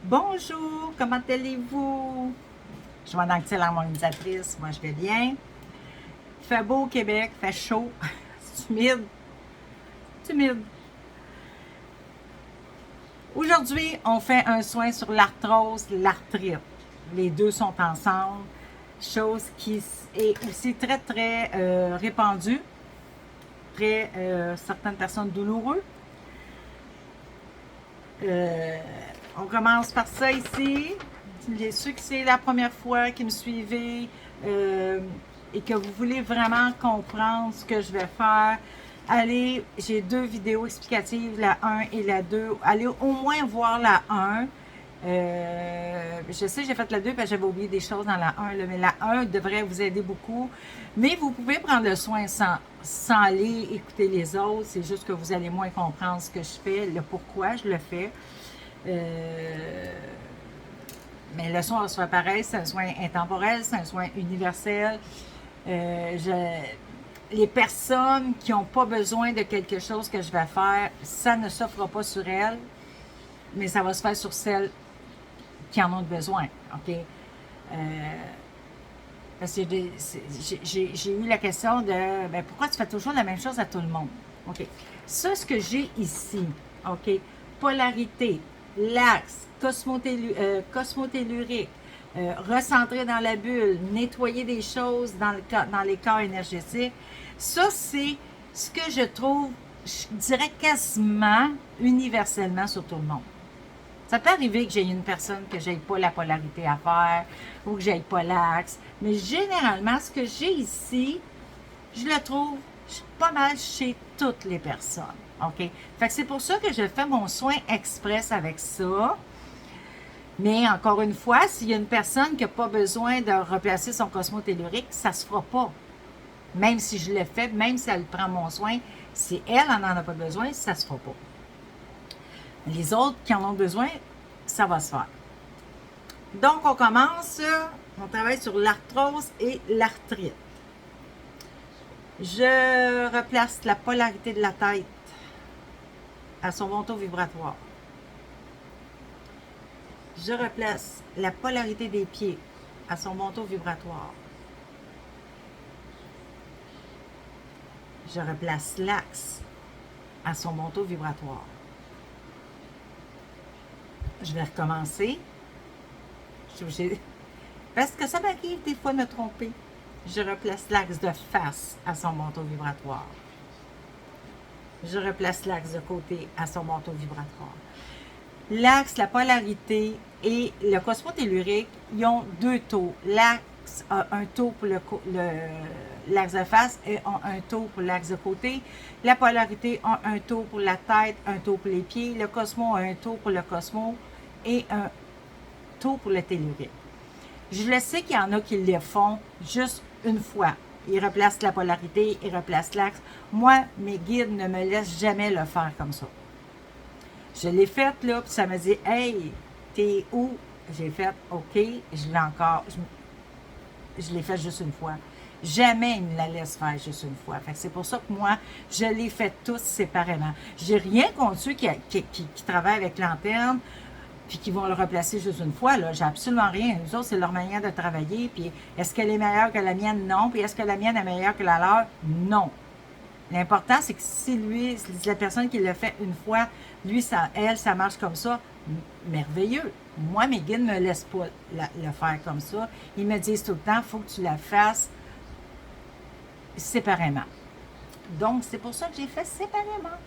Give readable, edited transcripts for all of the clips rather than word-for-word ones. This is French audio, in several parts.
Bonjour, comment allez-vous? Je m'en excellente harmonisatrice, moi je vais bien. Il fait beau au Québec, il fait chaud, c'est humide, c'est humide. Aujourd'hui, on fait un soin sur l'arthrose, l'arthrite. Les deux sont ensemble, chose qui est aussi très très répandue, très certaines personnes douloureux. Euh, on commence par ça ici. Ceux qui c'est la première fois qui me suivez et que vous voulez vraiment comprendre ce que je vais faire, allez, j'ai deux vidéos explicatives, la 1 et la 2. Allez au moins voir la 1. Je sais, j'ai fait la 2 parce que j'avais oublié des choses dans la 1, là, mais la 1 devrait vous aider beaucoup. Mais vous pouvez prendre le soin sans aller écouter les autres. C'est juste que vous allez moins comprendre ce que je fais, le pourquoi je le fais. Euh, mais le soin va se faire pareil. C'est un soin intemporel, c'est un soin universel. Les personnes qui n'ont pas besoin de quelque chose que je vais faire, ça ne s'offre pas sur elles, mais ça va se faire sur celles qui en ont besoin. OK? Parce que j'ai eu la question de ben, pourquoi tu fais toujours la même chose à tout le monde? OK. Ça, ce que j'ai ici, OK, polarité, l'axe, cosmotellurique, recentrer dans la bulle, nettoyer des choses dans les corps énergétiques, ça, c'est ce que je trouve, je dirais quasiment universellement sur tout le monde. Ça peut arriver que j'ai une personne que j'aille pas la polarité à faire ou que j'aille pas l'axe. Mais généralement, ce que j'ai ici, je le trouve pas mal chez toutes les personnes. OK? Fait que c'est pour ça que je fais mon soin express avec ça. Mais encore une fois, s'il y a une personne qui n'a pas besoin de replacer son cosmotellurique, ça se fera pas. Même si je le fais, même si elle prend mon soin, si elle n'en a pas besoin, ça se fera pas. Les autres qui en ont besoin, ça va se faire. Donc, on commence, on travaille sur l'arthrose et l'arthrite. Je replace la polarité de la tête à son bon taux vibratoire. Je replace la polarité des pieds à son bon taux vibratoire. Je replace l'axe à son bon taux vibratoire. Je vais recommencer. Parce que ça m'arrive des fois de me tromper. Je replace l'axe de face à son manteau vibratoire. Je replace l'axe de côté à son manteau vibratoire. L'axe, la polarité et le cosmotellurique, ils ont deux taux. L'axe a un taux pour l'axe de face et un taux pour l'axe de côté. La polarité a un taux pour la tête, un taux pour les pieds. Le cosmo a un taux pour le cosmo et un taux pour le tellurique. Je le sais qu'il y en a qui le font juste une fois. Ils replacent la polarité, ils replacent l'axe. Moi, mes guides ne me laissent jamais le faire comme ça. Je l'ai fait, là, puis ça me dit « Hey, t'es où? » J'ai fait « OK, je l'ai encore. » Je l'ai fait juste une fois. Jamais ils me la laissent faire juste une fois. Fait que c'est pour ça que moi, je les fais tous séparément. J'ai rien contre ceux qui travaillent avec lanterne puis qui vont le replacer juste une fois, là, j'ai absolument rien. Nous autres, c'est leur manière de travailler, puis est-ce qu'elle est meilleure que la mienne? Non. Puis est-ce que la mienne est meilleure que la leur? Non. L'important, c'est que si lui, si la personne qui le fait une fois, lui, ça marche comme ça, merveilleux. Moi, mes guides ne me laissent pas le faire comme ça. Ils me disent tout le temps, il faut que tu la fasses séparément. Donc, c'est pour ça que j'ai fait séparément.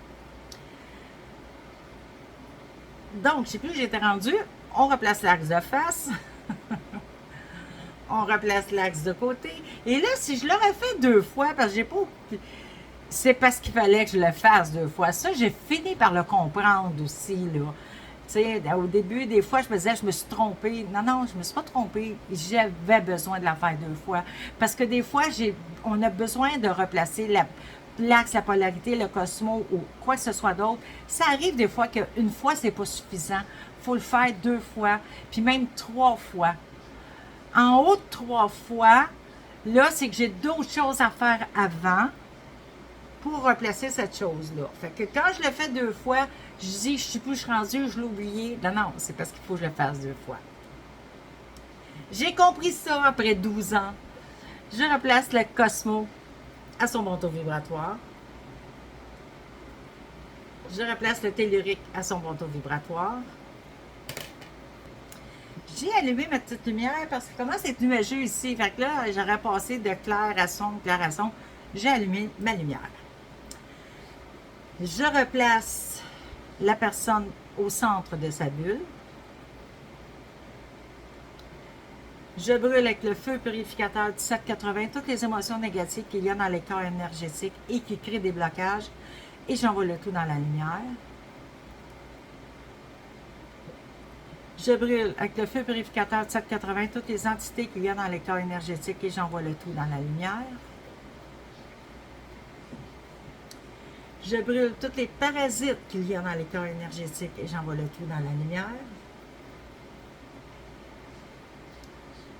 Donc, je ne sais plus où j'étais rendue. On replace l'axe de face. On replace l'axe de côté. Et là, si je l'aurais fait deux fois, parce que j'ai pas... C'est parce qu'il fallait que je le fasse deux fois. Ça, j'ai fini par le comprendre aussi, là. Tu sais, au début, des fois, je me disais, je me suis trompée. Non, non, je me suis pas trompée. J'avais besoin de la faire deux fois. Parce que des fois, on a besoin de replacer l'axe, la polarité, le cosmo ou quoi que ce soit d'autre. Ça arrive des fois qu'une fois, c'est pas suffisant. Il faut le faire deux fois, puis même trois fois. En haut de trois fois, là, c'est que j'ai d'autres choses à faire avant. pour replacer cette chose-là. Fait que quand je le fais 2 fois, je dis, je ne sais plus où je suis rendue, je l'ai oublié. Non, non, c'est parce qu'il faut que je le fasse 2 fois. J'ai compris ça après 12 ans. Je replace le Cosmo à son bon taux vibratoire. Je replace le tellurique à son bon taux vibratoire. J'ai allumé ma petite lumière parce que commence à être nuageux ici. Fait que là, j'aurais passé de clair à sombre, clair à sombre. J'ai allumé ma lumière. Je replace la personne au centre de sa bulle. Je brûle avec le feu purificateur 1780 toutes les émotions négatives qu'il y a dans les corps énergétiques et qui créent des blocages. Et j'envoie le tout dans la lumière. Je brûle avec le feu purificateur 1780 toutes les entités qu'il y a dans les corps énergétiques et j'envoie le tout dans la lumière. Je brûle tous les parasites qu'il y a dans les corps énergétiques et j'envoie le tout dans la lumière.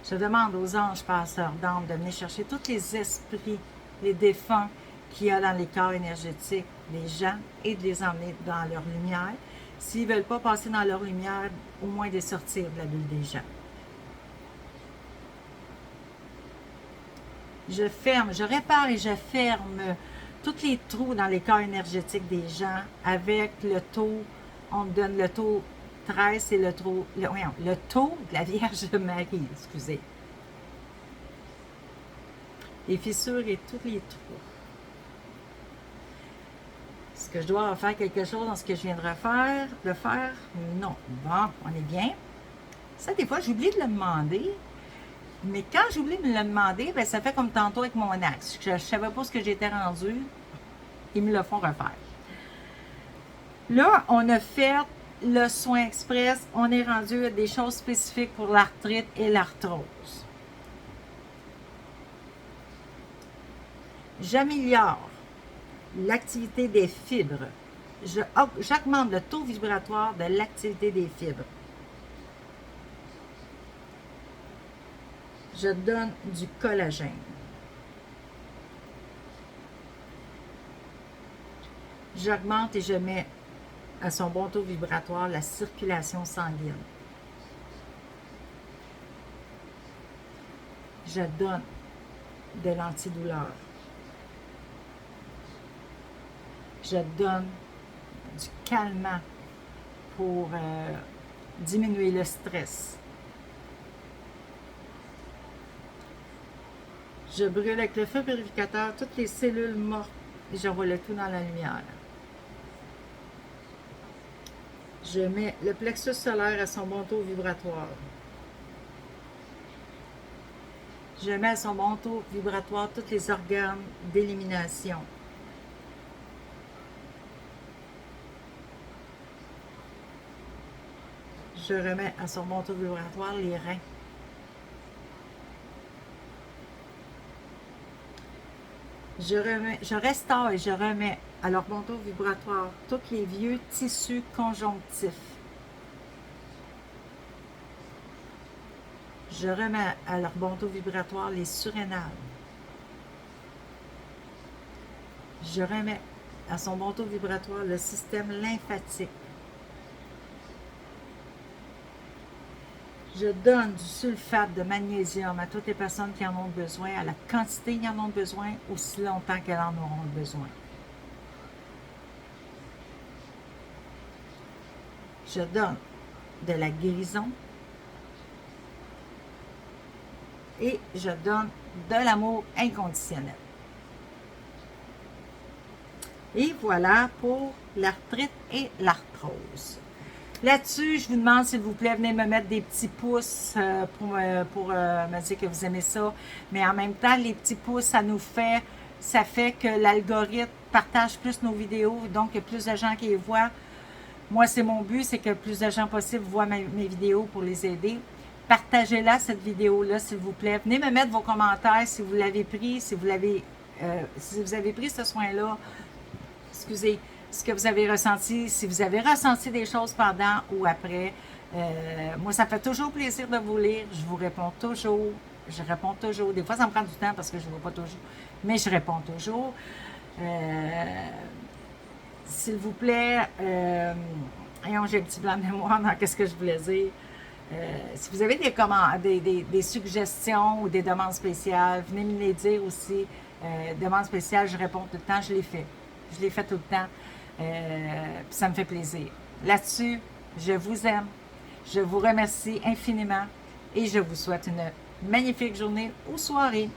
Je demande aux anges passeurs d'âme de venir chercher tous les esprits, les défunts qu'il y a dans les corps énergétiques des gens et de les emmener dans leur lumière. S'ils ne veulent pas passer dans leur lumière, au moins de sortir de la bulle des gens. Je ferme, je répare et je ferme tous les trous dans les corps énergétiques des gens avec le taux, on me donne le taux 13, c'est le taux de la Vierge Marie, excusez. Les fissures et tous les trous. Est-ce que je dois faire quelque chose dans ce que je viens de faire? Non. Bon, on est bien. Ça, des fois, j'oublie de le demander. Mais quand j'oublie de me le demander, bien, ça fait comme tantôt avec mon axe. Je ne savais pas ce que j'étais rendu. Ils me le font refaire. Là, on a fait le soin express. On est rendu à des choses spécifiques pour l'arthrite et l'arthrose. J'améliore l'activité des fibres. J'augmente le taux vibratoire de l'activité des fibres. Je donne du collagène. J'augmente et je mets à son bon taux vibratoire la circulation sanguine. Je donne de l'antidouleur. Je donne du calmant pour diminuer le stress. Je brûle avec le feu purificateur toutes les cellules mortes et j'envoie le tout dans la lumière. Je mets le plexus solaire à son bon taux vibratoire. Je mets à son bon taux vibratoire tous les organes d'élimination. Je remets à son bon taux vibratoire les reins. Je restaure et je remets à leur bon taux vibratoire tous les vieux tissus conjonctifs. Je remets à leur bon taux vibratoire les surrénales. Je remets à son bon taux vibratoire le système lymphatique. Je donne du sulfate de magnésium à toutes les personnes qui en ont besoin, à la quantité qui en ont besoin, aussi longtemps qu'elles en auront besoin. Je donne de la guérison et je donne de l'amour inconditionnel. Et voilà pour l'arthrite et l'arthrose. Là-dessus, je vous demande, s'il vous plaît, venez me mettre des petits pouces pour me dire que vous aimez ça. Mais en même temps, les petits pouces, ça fait que l'algorithme partage plus nos vidéos, donc il y a plus de gens qui les voient. Moi, c'est mon but, c'est que plus de gens possible voient mes vidéos pour les aider. Partagez-la, cette vidéo-là, s'il vous plaît. Venez me mettre vos commentaires si vous l'avez pris, si vous avez pris ce soin-là. Excusez, ce que vous avez ressenti, si vous avez ressenti des choses pendant ou après. Moi, ça me fait toujours plaisir de vous lire. Je vous réponds toujours. Je réponds toujours. Des fois, ça me prend du temps parce que je ne vois pas toujours. Mais je réponds toujours. S'il vous plaît, j'ai un petit blanc de mémoire dans qu'est-ce que je voulais dire. Si vous avez des suggestions ou des demandes spéciales, venez me les dire aussi. Demandes spéciales, je réponds tout le temps, je les fais. Je les fais tout le temps. Puis ça me fait plaisir. Là-dessus, je vous aime. Je vous remercie infiniment et je vous souhaite une magnifique journée ou soirée.